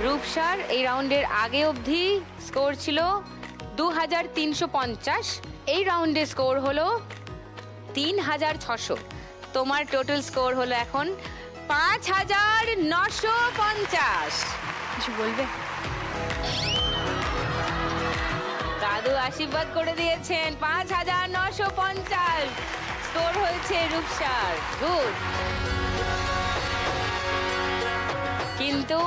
রূপসার এই রাউন্ডের আগে অবধি স্কোর ছিল 2350, এই রাউন্ডে স্কোর হলো 3600। তোমার টোটাল স্কোর হলো এখন 5950। কিছু বলবে? দাদু আশীর্বাদ করে দিয়েছেন, 5950 স্কোর হয়েছে রূপসার। গুড। কিন্তু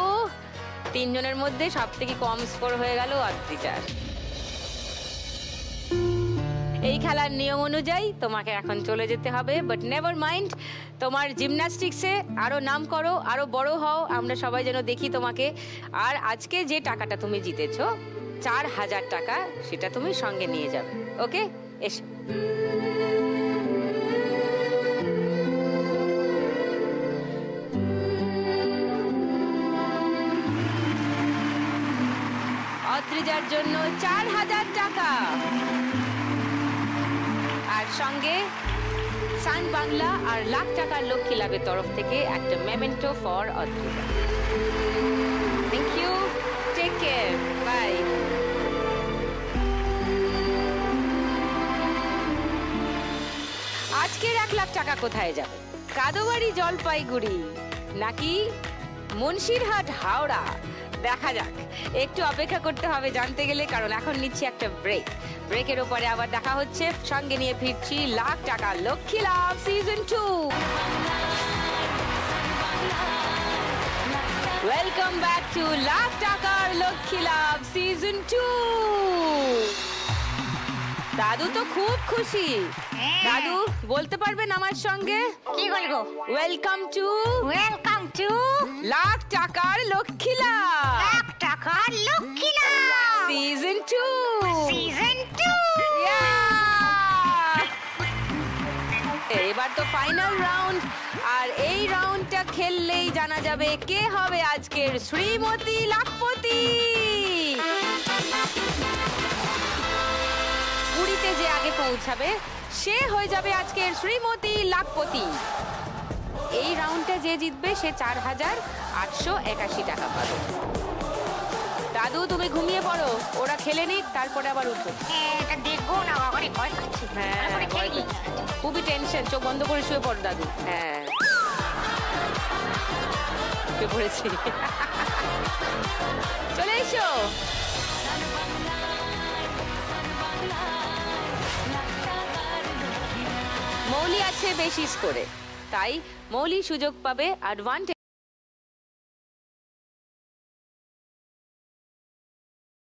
তিনজনের মধ্যে সব থেকে কম স্কোর হয়ে গেল অদ্রিজার। এই খেলার নিয়ম অনুযায়ী তোমাকে এখন চলে যেতে হবে, বাট নেভার মাইন্ড, তোমার জিমন্যাস্টিক্সে আরো নাম করো, আরো বড় হও, আমরা সবাই যেন দেখি তোমাকে। আর আজকে যে টাকাটা তুমি জিতেছো 4000 টাকা, সেটা তুমি সঙ্গে নিয়ে যাবে। ওকে, এসো। অদ্রিজার জন্য 4000 টাকা, আর সঙ্গে সান বাংলা আর লাখ টাকার লক্ষ্মী লাভের তরফ থেকে একটা memento for Adrija. Thank you, take care, bye. আজকের 1 লাখ টাকা কোথায় যাবে? কাদোবাড়ি জলপাইগুড়ি নাকি মুন্সিরহাট হাওড়া? দেখা যাক, একটু অপেক্ষা করতে হবে জানতে গেলে, কারণ এখন নিচ্ছি একটা ব্রেক। ব্রেকের ওপরে আবার দেখা হচ্ছে, সঙ্গে নিয়ে ফিরছি লাখ টাকা লক্ষ্মী লাভ season 2। Welcome back to lakh টাকার লক্ষ্মী লাভ সিজন 2। দাদু তো খুব খুশি। দাদু বলতে পারবেন আমার সঙ্গে? কি বলবো? ওয়েলকাম টু লাখ টাকার লক্ষ্মী লাভ, লাখ টাকার লক্ষ্মী লাভ সিজন 2। এবার তো ফাইনাল রাউন্ড, আর এই রাউন্ডটা খেললেই জানা যাবে কে হবে আজকের শ্রীমতী লাখপতি। পুরীতে যে আগে পৌঁছাবে সে হয়ে যাবে আজকের শ্রীমতী লাখপতি। এই রাউন্ডটা যে জিতবে সে 4881 টাকা পাবে। দাদু তুমি ঘুমিয়ে পড়ো, ওরা খেলে নিক, তারপরে আবার উঠো। এটা দেখবো না, বাবারে ভয় পাচ্ছি। হ্যাঁ, খুবই টেনশন, চোখ বন্ধ করে শুয়ে পড় দাদু। হ্যাঁ, শুয়ে পড়েছি। চলে এসো। মৌলি আছে বেশি স্কোরে, তাই মৌলি সুযোগ পাবে অ্যাডভান্টেজ